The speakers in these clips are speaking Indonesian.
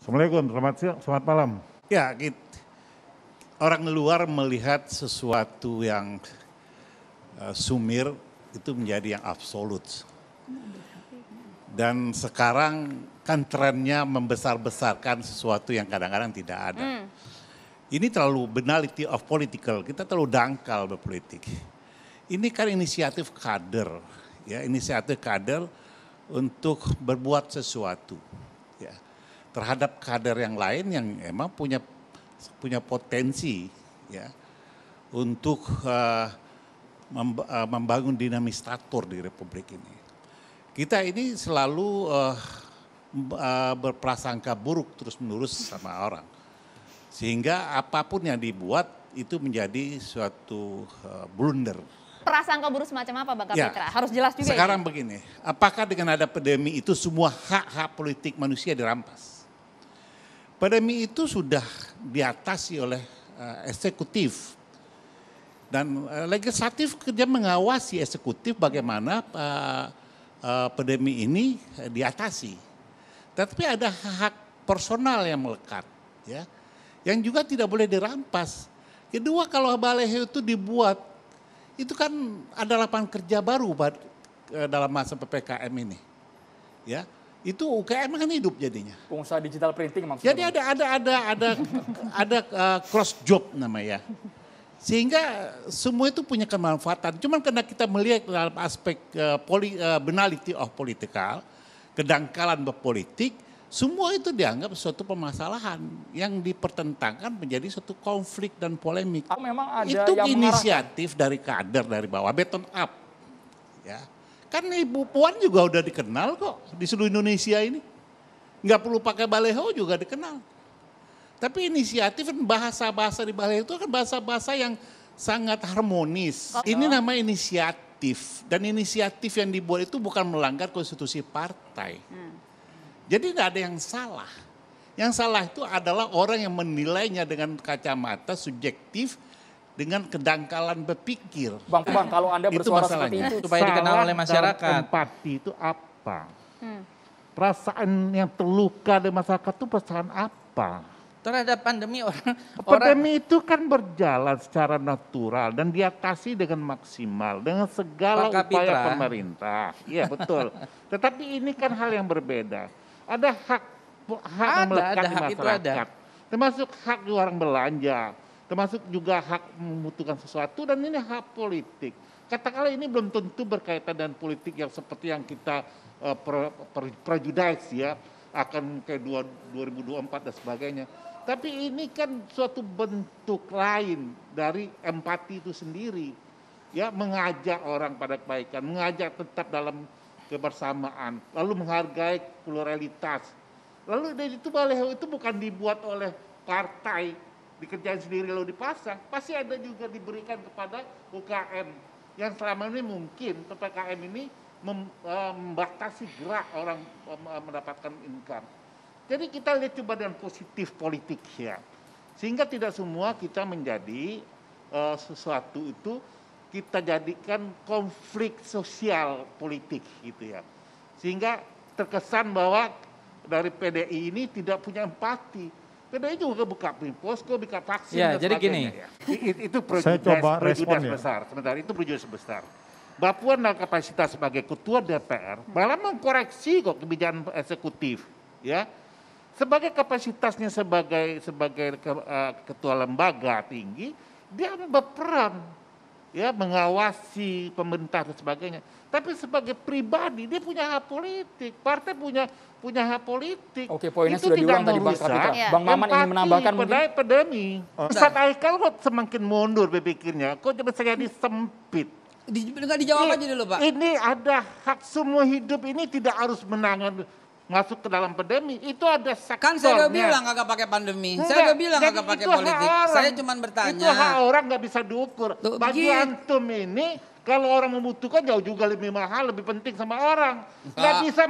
Assalamualaikum, selamat malam. Ya, orang luar melihat sesuatu yang sumir itu menjadi yang absolut. Dan sekarang kan trennya membesar-besarkan sesuatu yang kadang-kadang tidak ada. Ini terlalu banality of political, kita terlalu dangkal berpolitik. Ini kan inisiatif kader, ya inisiatif kader untuk berbuat sesuatu. Ya. Terhadap kader yang lain yang emang punya potensi ya untuk membangun dinamisator di Republik ini. Kita ini selalu berprasangka buruk terus-menerus sama orang. Sehingga apapun yang dibuat itu menjadi suatu blunder. Prasangka buruk semacam apa Bang Kapitra? Harus jelas juga sekarang ini. Begini, apakah dengan ada pandemi itu semua hak-hak politik manusia dirampas? Pandemi itu sudah diatasi oleh eksekutif. Dan legislatif kerja mengawasi eksekutif bagaimana pandemi ini diatasi. Tapi ada hak personal yang melekat. Ya, yang juga tidak boleh dirampas. Kedua, kalau baleho itu dibuat, itu kan ada lapangan kerja baru dalam masa PPKM ini. Ya. Itu UKM kan hidup jadinya. Pengusaha digital printing maksudnya. Jadi ada cross job namanya. Sehingga semua itu punya kemanfaatan. Cuman karena kita melihat dalam aspek banality of political, kedangkalan berpolitik, semua itu dianggap suatu permasalahan yang dipertentangkan menjadi suatu konflik dan polemik. Memang ada itu yang inisiatif dari kader dari bawah, bottom up. Ya. Kan Ibu Puan juga udah dikenal kok di seluruh Indonesia ini. Nggak perlu pakai baleho juga dikenal. Tapi inisiatif dan bahasa-bahasa di baleho itu kan bahasa-bahasa yang sangat harmonis. Ini namanya inisiatif. Dan inisiatif yang dibuat itu bukan melanggar konstitusi partai. Jadi tidak ada yang salah. Yang salah itu adalah orang yang menilainya dengan kacamata subjektif dengan kedangkalan berpikir. Bang, kalau Anda bersuara seperti itu supaya dikenal oleh masyarakat. Empati itu apa? Perasaan yang terluka di masyarakat itu perasaan apa? Terhadap pandemi Pandemi itu kan berjalan secara natural dan diatasi dengan maksimal dengan segala upaya pemerintah. Iya betul. Tetapi ini kan hal yang berbeda. Ada hak yang melekat di masyarakat. Termasuk hak orang belanja. Termasuk juga hak membutuhkan sesuatu dan ini hak politik. Katakanlah ini belum tentu berkaitan dengan politik yang seperti yang kita prejudice ya. Akan ke 2024 dan sebagainya. Tapi ini kan suatu bentuk lain dari empati itu sendiri. Ya, mengajak orang pada kebaikan, mengajak tetap dalam kebersamaan, lalu menghargai pluralitas. Lalu dari itu baleho itu bukan dibuat oleh partai, dikerjain sendiri lalu dipasang, pasti ada juga diberikan kepada UKM yang selama ini mungkin PPKM ini membatasi gerak orang mendapatkan income. Jadi kita lihat coba dengan positif politik ya. Sehingga tidak semua kita menjadi sesuatu itu kita jadikan konflik sosial politik gitu ya. Sehingga terkesan bahwa dari PDI ini tidak punya empati. PDI juga buka posko, buka vaksin ya, dan jadi sebagainya. gini. Ya. Itu Saya coba respon ya. besar. Sebentar, itu prejudice besar. Mbak Puan dalam kapasitas sebagai ketua DPR malah mengkoreksi kok kebijakan eksekutif, ya. Sebagai kapasitasnya sebagai ketua lembaga tinggi, dia berperan, ya, mengawasi pemerintah dan sebagainya. Tapi sebagai pribadi dia punya hak politik, partai punya hak politik. Oke, poinnya itu sudah tidak diulang tadi Bang Kapitra. Ya. Bang Maman ingin menambahkan mungkin. Pandemi. Ustadz Aikal kok semakin mundur berpikirnya, kok jadi sempit. Nggak dijawab aja dulu Pak. Ini ada hak semua hidup ini tidak harus menangani masuk ke dalam pandemi. Itu ada sektornya. Kan saya udah bilang kagak pakai pandemi. Saya udah bilang kagak pakai politik. Saya cuma bertanya. Itu hak orang nggak bisa diukur. Tuh, Bagi antum ini kalau orang membutuhkan jauh juga lebih mahal, lebih penting sama orang. Nggak bisa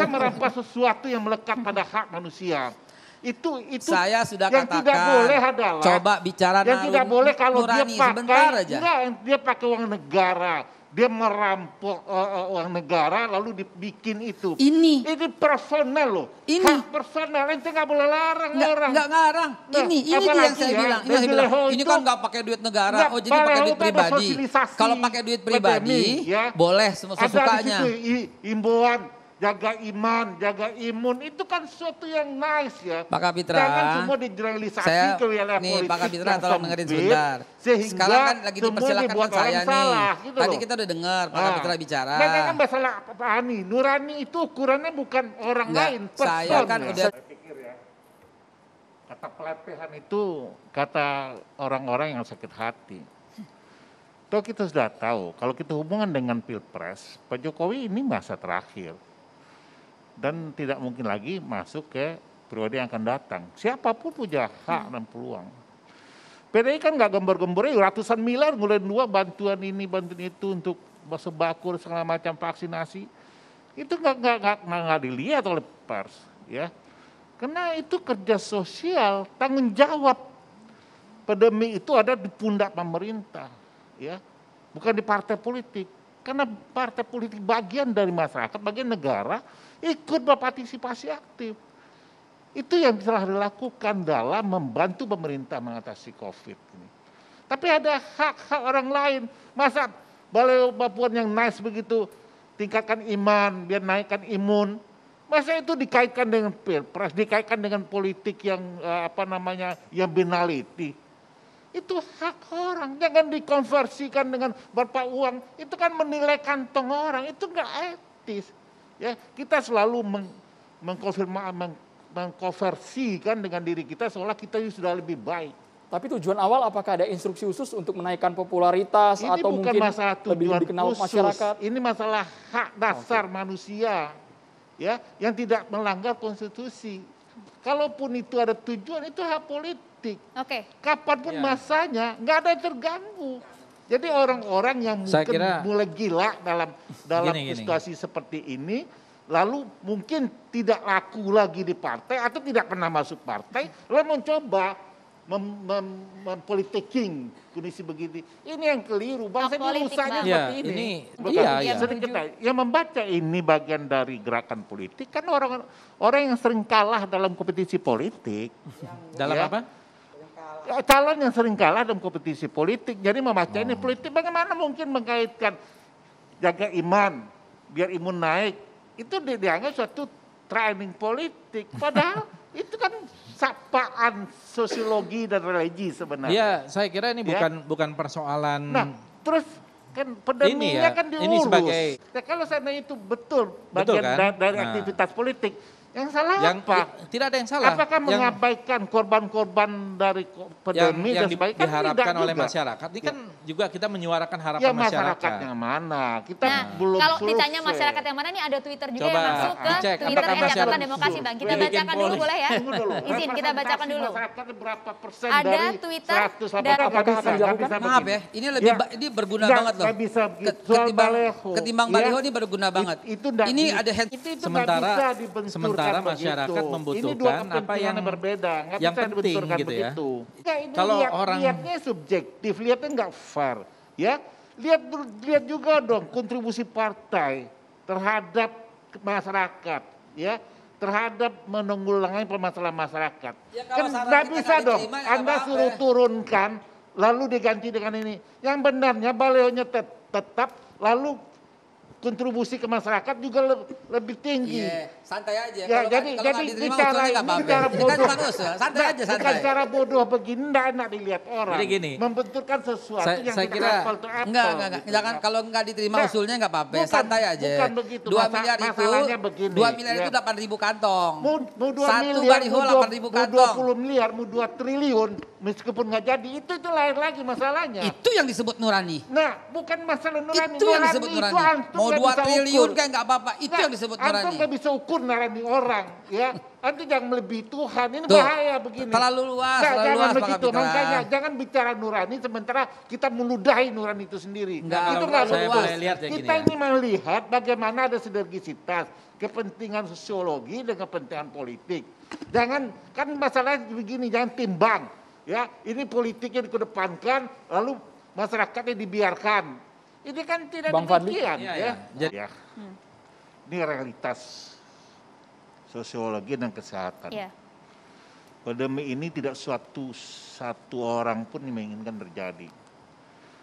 merampas sesuatu yang melekat pada hak manusia. Itu saya sudah yang katakan. tidak boleh adalah coba bicara yang tidak boleh kalau nurani, dia sebentar pakai aja. enggak, dia pakai uang negara, dia merampok uang negara lalu dibikin itu. Ini personal loh. Ini hak personal, ente nggak boleh larang orang. Nggak ngarang. Nah, ini yang saya bilang. Ini saya bilang. Ini kan nggak pakai duit negara. Oh jadi pakai duit pribadi. Kalau pakai duit pribadi, boleh sesukanya. Ada di situ imbauan jaga iman, jaga imun, itu kan sesuatu yang nice ya. Pak Kapitra, jangan semua digeneralisasi ke wilayah politik. Pak Kapitra tolong dengerin sebentar. Sekarang kan lagi dipersilakan saya nih. Gitu Tadi kita udah dengar Pak Kapitra bicara. Nah, kan masalah Ani, nurani itu ukurannya bukan orang lain, person. Saya kan udah. Saya pikir ya, kata pelecehan itu kata orang-orang yang sakit hati. Toh kita sudah tahu, kalau kita hubungan dengan Pilpres, Pak Jokowi ini masa terakhir. Dan tidak mungkin lagi masuk ke periode yang akan datang. Siapapun punya hak dan peluang. PDI kan nggak gembor-gembor ratusan miliar mulai bantuan ini, bantuan itu untuk sembako segala macam vaksinasi. Itu nggak dilihat oleh pers, ya. Karena itu kerja sosial, tanggung jawab pandemi itu ada di pundak pemerintah, ya, bukan di partai politik. Karena partai politik bagian dari masyarakat, bagian negara, ikut berpartisipasi aktif. Itu yang telah dilakukan dalam membantu pemerintah mengatasi COVID ini. Tapi ada hak-hak orang lain. Masa Balai Bapuan yang nice begitu, tingkatkan iman, biar naikkan imun. Masa itu dikaitkan dengan Pilpres, dikaitkan dengan politik yang yang banality. Itu hak orang, jangan dikonversikan dengan berapa uang. Itu kan menilai kantong orang, itu nggak etis. Ya, kita selalu mengkonversikan dengan diri kita seolah kita sudah lebih baik. Tapi tujuan awal apakah ada instruksi khusus untuk menaikkan popularitas ini atau mungkin lebih dikenal khusus. Masyarakat? Ini masalah hak dasar manusia, ya, yang tidak melanggar konstitusi. Kalaupun itu ada tujuan, itu hak politik. Kapanpun masanya, nggak ada yang terganggu. Jadi orang-orang yang mungkin mulai gila dalam situasi seperti ini, lalu mungkin tidak laku lagi di partai atau tidak pernah masuk partai, lalu mencoba mempolitiking kondisi begini. Ini yang keliru. Bangsa ini usahanya seperti ini. Yang membaca ini bagian dari gerakan politik kan orang yang sering kalah dalam kompetisi politik. Dalam apa? Calon yang sering kalah dalam kompetisi politik, jadi membaca ini politik, bagaimana mungkin mengkaitkan jaga iman, biar imun naik, itu dianggap suatu training politik, padahal itu kan sapaan sosiologi dan religi sebenarnya. Iya, saya kira ini bukan persoalan. Nah, terus kan pandeminya kan diurus. Ini sebagai, kalau seandainya itu betul bagian dari aktivitas politik, yang salah apa? Tidak ada yang salah. Apakah mengabaikan korban-korban dari pandemi yang dan sebagainya? Diharapkan oleh masyarakat. Ini kan juga kita menyuarakan harapan masyarakat. Yang mana? Kita belum kalau selesai. Ditanya masyarakat yang mana nih, ada Twitter juga yang masuk ke Twitter @Jakarta Demokrasi, Bang. Kita bacakan dulu boleh ya? Izin kita bacakan dulu. Berapa persen ada dari Twitter 180? Maaf ya, ini berguna banget loh. Ketimbang baliho ini berguna banget. Ini ada sementara masyarakat membutuhkan apa yang berbeda, yang penting gitu ya. Kalau orang lihatnya subjektif, lihatnya nggak fair, ya. Lihat juga dong kontribusi partai terhadap masyarakat, ya, terhadap menanggulangi permasalahan masyarakat. Ya, kan nggak bisa dong, Anda suruh turunkan, lalu diganti dengan ini. Yang benarnya balehonya tetap, lalu kontribusi ke masyarakat juga lebih tinggi. Santai aja. Ya, jadi bicara bodoh. Santai aja, santai. Bukan cara bodoh begini, enggak enak dilihat orang. Jadi gini, membenturkan sesuatu yang saya kira apple to apple. Enggak. Jangan, kalau enggak diterima usulnya enggak apa-apa. Santai aja. Bukan begitu. 2 miliar itu, 2 miliar itu 8.000 kantong. Mau 2 Satu miliar, baliho 8.000 kantong. 20 miliar, mau 2 triliun, meskipun nggak jadi, itu lain lagi masalahnya. Itu yang disebut nurani. Nah, bukan masalah nurani. Itu yang disebut nurani. Mau 2 triliun kayak nggak apa-apa, itu yang disebut nurani. Antum nggak bisa ukur nurani orang, ya. Antum jangan melebihi Tuhan, ini bahaya begini. Terlalu luas, jangan begitu. Makanya jangan bicara nurani sementara kita meludahi nurani itu sendiri. Itu nggak luas. Kita ini melihat bagaimana ada sinergisitas kepentingan sosiologi dan kepentingan politik. Jangan, kan masalahnya begini, jangan timbang. Ya, ini politiknya dikedepankan, lalu masyarakatnya dibiarkan. Ini kan tidak Bang Fadli? demikian Iya, ya. iya. Jadi- Ya. Ini realitas sosiologi dan kesehatan. Iya. Pandemi ini tidak satu orang pun yang menginginkan terjadi.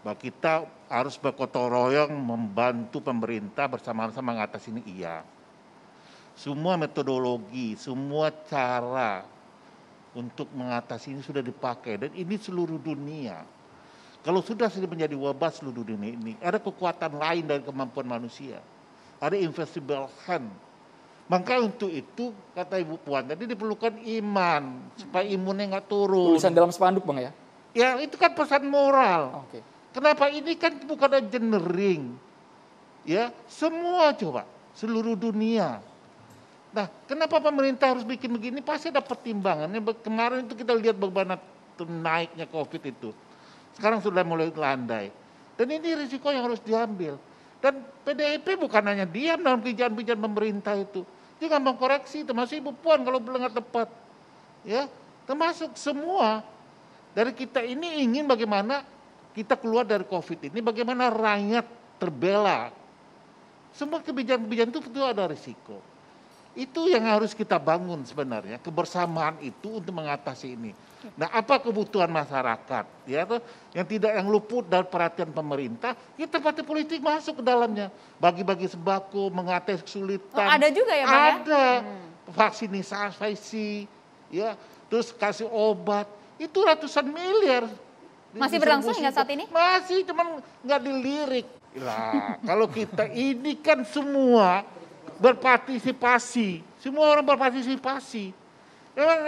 Bahwa kita harus bergotong royong membantu pemerintah bersama-sama mengatasi ini, iya. Semua metodologi, semua cara untuk mengatasi ini sudah dipakai dan ini seluruh dunia. Kalau sudah menjadi wabah seluruh dunia ini, ada kekuatan lain dari kemampuan manusia. Ada invisible hand. Maka untuk itu, kata Ibu Puan, tadi diperlukan iman, supaya imunnya nggak turun. Tulisan dalam spanduk Bang ya? Ya itu kan pesan moral. Oke. Kenapa ini kan bukan engineering. Ya, semua coba, seluruh dunia. Nah, kenapa pemerintah harus bikin begini? Pasti ada pertimbangannya. Kemarin itu kita lihat bagaimana naiknya COVID itu. Sekarang sudah mulai landai. Dan ini risiko yang harus diambil. Dan PDIP bukan hanya diam dalam kebijakan-kebijakan pemerintah itu. Juga mengkoreksi, termasuk Ibu Puan kalau belum tepat. Ya, termasuk semua dari kita ini ingin bagaimana kita keluar dari COVID ini, bagaimana rakyat terbela. Semua kebijakan-kebijakan itu ada risiko. Itu yang harus kita bangun sebenarnya, kebersamaan itu untuk mengatasi ini. Nah, apa kebutuhan masyarakat, ya, yang luput dari perhatian pemerintah, kita partai politik masuk ke dalamnya, bagi-bagi sembako, mengatasi kesulitan. Oh, ada juga ya, Bang? Ada, vaksinasi, ya, terus kasih obat, itu ratusan miliar. Masih berlangsung hingga saat ini? Masih, cuman nggak dilirik. Lah, kalau kita ini kan semua berpartisipasi, semua orang berpartisipasi. Emang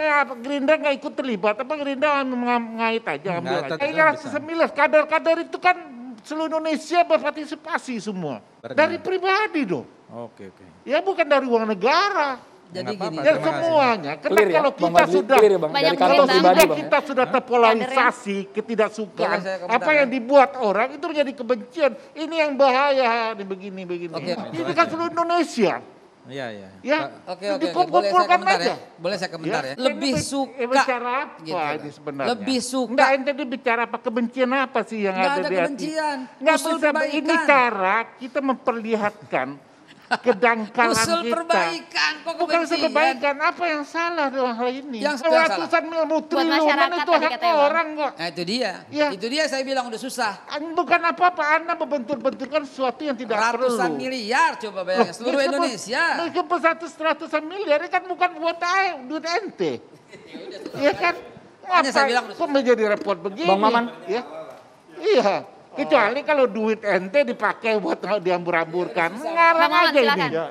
Gerindra nggak ikut terlibat, apa Gerindra mengait aja, ambil aja. Ini ratusan miliar, kader-kader itu kan seluruh Indonesia berpartisipasi semua. Dari pribadi dong. Oke. Ya bukan dari uang negara. Jadi gini, Dan semuanya, karena Clear ya, kalau Bang kita Fadli, sudah clear ya, Bang. Banyak Dari kantong mungkin, pribadi sudah Bang. kita sudah terpolarisasi ketidaksukaan, Boleh saya komentar, apa yang ya? dibuat orang itu menjadi kebencian. Ini yang bahaya, ini begini. Oke. Ini kan seluruh Indonesia. Iya. Ya, Oke. Boleh saya dikumpulkan komentar aja. ya? Boleh saya komentar ya? Ini Lebih suka. bicara apa gitu. ini sebenarnya? Lebih suka. Enggak, ente ini bicara apa? Kebencian apa sih yang Nggak ada ada di hati? kebencian. Nggak Usul bisa, ini perbaikan. cara kita memperlihatkan kedangkalan Usul kita. perbaikan, kok Bukan usul kebencian? perbaikan, apa yang salah dalam hal ini? Yang salah. Ratusan miliar Buat triliunan masyarakat itu tadi hak katanya, Bang. orang kok. Nah itu dia. Ya. Itu dia saya bilang udah susah. Bukan apa-apa, Anda membentur-benturkan sesuatu yang tidak perlu. Ratusan miliar coba bayangin. Seluruh Indonesia. Meskipun ratusan miliar, ini kan bukan buat duit ente. Iya kan? Makanya saya bilang kok menjadi repot begini? Bang Maman. Ya? Iya. Kecuali kalau duit ente dipakai buat diambur-amburkan. Ngarang Bang Maman, aja ini. silakan. Ya.